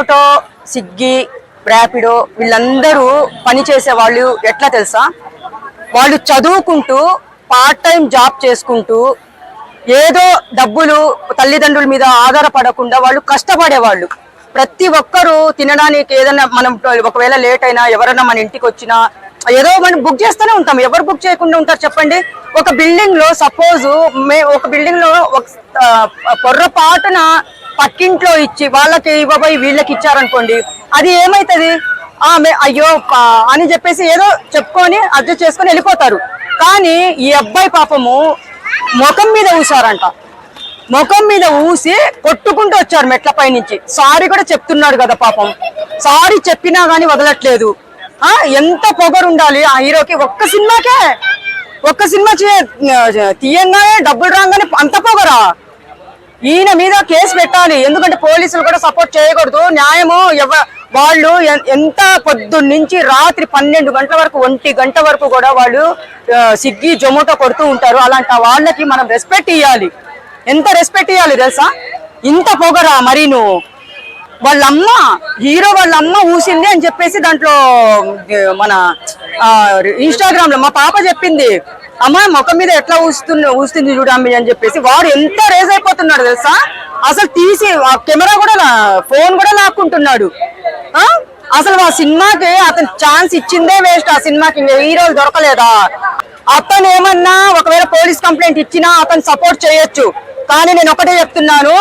Zomato, Swiggy, Rapido వీళ్ళందరూ పనిచేసే వాళ్ళు ఎట్లా తెలుసా, వాళ్ళు చదువుకుంటూ పార్ట్ టైం జాబ్ చేసుకుంటూ ఏదో డబ్బులు తల్లిదండ్రుల మీద ఆధారపడకుండా వాళ్ళు కష్టపడేవాళ్ళు. ప్రతి ఒక్కరూ తినడానికి ఏదైనా మనం ఒకవేళ లేట్ అయినా ఎవరైనా మన ఇంటికి వచ్చినా ఏదో మనం బుక్ చేస్తూనే ఉంటాం. ఎవరు బుక్ చేయకుండా ఉంటారు చెప్పండి? ఒక బిల్డింగ్ లో సపోజ్ ఒక బిల్డింగ్ లో పొర్రపాటున పక్కింట్లో ఇచ్చి వాళ్ళకి ఇవ్వబోయి వీళ్ళకి ఇచ్చారనుకోండి, అది ఏమైతుంది? అయ్యో అని చెప్పేసి ఏదో చెప్పుకొని అడ్జస్ట్ చేసుకొని వెళ్ళిపోతారు. కానీ ఈ అబ్బాయి పాపము ముఖం మీద ఊసారంట. ముఖం మీద ఊసి కొట్టుకుంటూ వచ్చారు మెట్లపై నుంచి. సారీ కూడా చెప్తున్నాడు కదా పాపం. సారీ చెప్పినా గానీ వదలట్లేదు. ఎంత పొగరు ఉండాలి ఆ హీరోకి! ఒక్క సినిమా తీయంగానే డబ్బులు రాగానే అంత పొగరా? ఈయన మీద కేసు పెట్టాలి. ఎందుకంటే పోలీసులు కూడా సపోర్ట్ చేయకూడదు. న్యాయము వాళ్ళు ఎంత పొద్దున్నుంచి రాత్రి 12 గంటల వరకు 1 గంట వరకు కూడా వాళ్ళు స్విగ్గీ, జొమాటో కొడుతూ ఉంటారు. అలాంటి వాళ్ళకి మనం రెస్పెక్ట్ ఇవ్వాలి. ఎంత రెస్పెక్ట్ ఇవ్వాలి తెలుసా? ఇంత పొగరా మరి? నువ్వు హీరో వాళ్ళ అమ్మ ఊసింది అని చెప్పేసి దాంట్లో మన ఇన్స్టాగ్రామ్ లో మా పాప చెప్పింది, అమ్మ ముఖం మీద ఎట్లా ఊస్తుంది చూడమ్మి అని చెప్పేసి. వాడు ఎంత రేజ్ అయిపోతున్నాడు తెలుసా? అసలు తీసి ఆ కెమెరా కూడా ఫోన్ కూడా లాక్కుంటున్నాడు. అసలు ఆ సినిమాకి అతను ఛాన్స్ ఇచ్చిందే వేస్ట్. ఆ సినిమాకి హీరోలు దొరకలేదా? అతను ఏమన్నా ఒకవేళ పోలీస్ కంప్లైంట్ ఇచ్చినా అతను సపోర్ట్ చేయొచ్చు. కానీ నేను ఒకటే చెప్తున్నాను,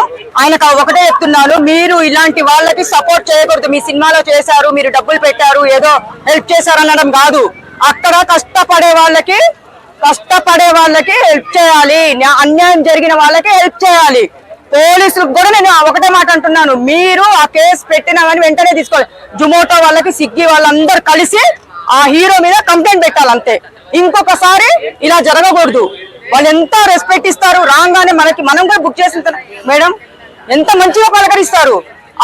మీరు ఇలాంటి వాళ్ళకి సపోర్ట్ చేయకూడదు. మీ సినిమాలో చేశారు, మీరు డబ్బులు పెట్టారు, ఏదో హెల్ప్ చేశారు అనడం కాదు. అక్కడ కష్టపడే వాళ్ళకి హెల్ప్ చేయాలి. అన్యాయం జరిగిన వాళ్ళకి హెల్ప్ చేయాలి. పోలీసులకు కూడా నేను ఒకటే మాట అంటున్నాను, మీరు ఆ కేసు పెట్టినా కానీ వెంటనే తీసుకోవాలి. జొమాటో వాళ్ళకి, స్విగ్గీ వాళ్ళందరూ కలిసి ఆ హీరో మీద కంప్లైంట్ పెట్టాలి అంతే. ఇంకొకసారి ఇలా జరగకూడదు. వాళ్ళు ఎంత రెస్పెక్ట్ ఇస్తారు. రాగానే మనం కూడా బుక్ చేసిన మేడం ఎంత మంచిగా పలకరిస్తారు,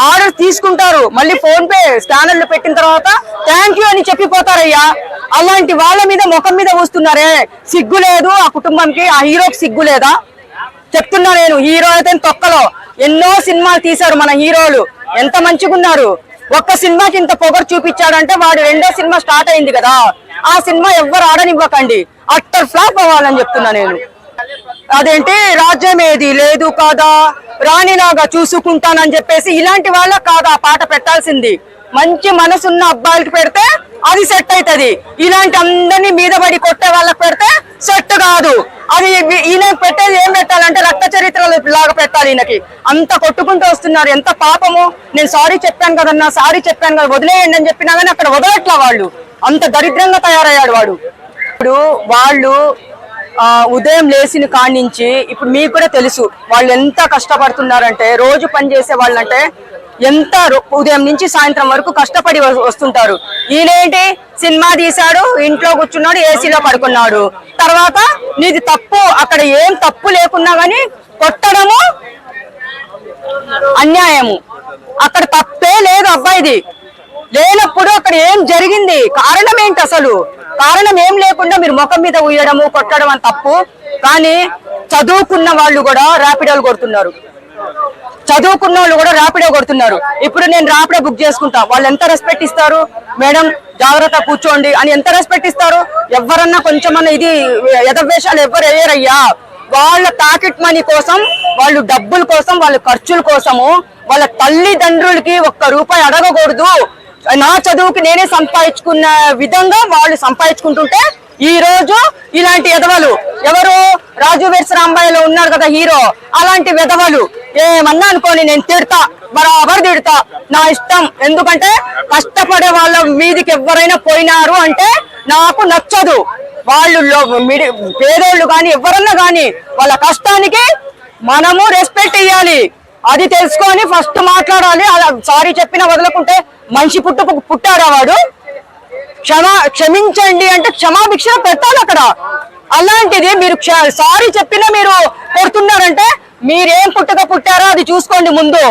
ఆర్డర్ తీసుకుంటారు, మళ్ళీ ఫోన్ పే స్కానర్లు పెట్టిన తర్వాత థ్యాంక్ యూ అని చెప్పిపోతారయ్యా. అలాంటి వాళ్ళ మీద ముఖం మీద ఊస్తున్నారే, సిగ్గు లేదు ఆ కుటుంబంకి? ఆ హీరోకి సిగ్గు లేదా? చెప్తున్నా నేను. హీరో అయితే తొక్కలో ఎన్నో సినిమాలు తీశారు మన హీరోలు, ఎంత మంచిగా ఉన్నారు. ఒక్క సినిమాకి ఇంత పొగరు చూపించాడంటే వాడు రెండో సినిమా స్టార్ట్ అయింది కదా, ఆ సినిమా ఎవ్వరు ఆడనివ్వకండి, అట్టర్ ఫ్లాప్ అవ్వాలని చెప్తున్నా నేను. అదేంటి రాజ్యం ఏది లేదు కాదా, రాణిలాగా చూసుకుంటానని చెప్పేసి ఇలాంటి వాళ్ళకి కాదు ఆ పాట పెట్టాల్సింది. మంచి మనసున్న అబ్బాయిలకి పెడితే అది సెట్ అవుతుంది. ఇలాంటి అందరినీ మీద పడి కొట్టే వాళ్ళకి పెడితే సెట్ కాదు. అది ఈయన పెట్టేది ఏం పెట్టాలంటే రక్త చరిత్రలు లాగా పెట్టాలి. ఈయనకి అంత కొట్టుకుంటూ వస్తున్నారు, ఎంత పాపము. నేను సారీ చెప్పాను కదన్నా, వదిలేయండి అని చెప్పినా కానీ అక్కడ వదలట్లా. వాళ్ళు అంత దరిద్రంగా తయారయ్యాడు వాడు. ఇప్పుడు వాళ్ళు ఉదయం లేచిన కాడి నుంచి ఇప్పుడు మీకు కూడా తెలుసు వాళ్ళు ఎంత కష్టపడుతున్నారంటే, రోజు పనిచేసే వాళ్ళంటే ఎంత ఉదయం నుంచి సాయంత్రం వరకు కష్టపడి వస్తుంటారు. ఈయనేంటి సినిమా తీశాడు, ఇంట్లో కూర్చున్నాడు, ఏసీలో పడుకున్నాడు. తర్వాత నీది తప్పు, అక్కడ ఏం తప్పు లేకున్నా కానీ కొట్టడము అన్యాయము. అక్కడ తప్పే లేదు అబ్బాయిది. లేనప్పుడు అక్కడ ఏం జరిగింది, కారణం ఏంటి? అసలు కారణం ఏం లేకుండా మీరు ముఖం మీద ఉయ్యడము, కొట్టడం అని తప్పు. కానీ చదువుకున్న వాళ్ళు కూడా ర్యాపిడోలు కొడుతున్నారు. ఇప్పుడు నేను ర్యాపిడో బుక్ చేసుకుంటా, వాళ్ళు ఎంత రెస్పెక్ట్ ఇస్తారు? మేడం జాగ్రత్త కూర్చోండి అని ఎంత రెస్పెక్ట్ ఇస్తారు? ఎవరన్నా కొంచెమన్నా ఇది ఎదవేషాలు ఎవరు వేయరయ్యా. వాళ్ళ ప్యాకెట్ మనీ కోసం, వాళ్ళు డబ్బుల కోసం, వాళ్ళ ఖర్చుల కోసము వాళ్ళ తల్లిదండ్రులకి ఒక్క రూపాయి అడగకూడదు. నా చదువుకి నేనే సంపాదించుకున్న విధంగా వాళ్ళు సంపాదించుకుంటుంటే ఈ రోజు ఇలాంటి ఎదవలు ఎవరు? రాజు వెర్స్ రాంబాయిలో ఉన్నారు కదా హీరో, అలాంటి వెదవలు ఏమన్నా అనుకోని నేను బరాబర్ తిడతా, నా ఇష్టం. ఎందుకంటే కష్టపడే వాళ్ళ మీదికి ఎవరైనా పోయినారు అంటే నాకు నచ్చదు. వాళ్ళు పేదోళ్ళు కానీ ఎవరన్నా కానీ వాళ్ళ కష్టానికి మనము రెస్పెక్ట్ ఇవ్వాలి. అది తెలుసుకొని ఫస్ట్ మాట్లాడాలి. అలా సారీ చెప్పినా వదలకుంటే మనిషి పుట్టాడా వాడు? క్షమించండి అంటే క్షమాభిక్ష పెట్టాలి అక్కడ. అలాంటిది మీరు సారీ చెప్పినా మీరు కొడుతున్నారంటే మీరేం పుట్టారో అది చూసుకోండి ముందు.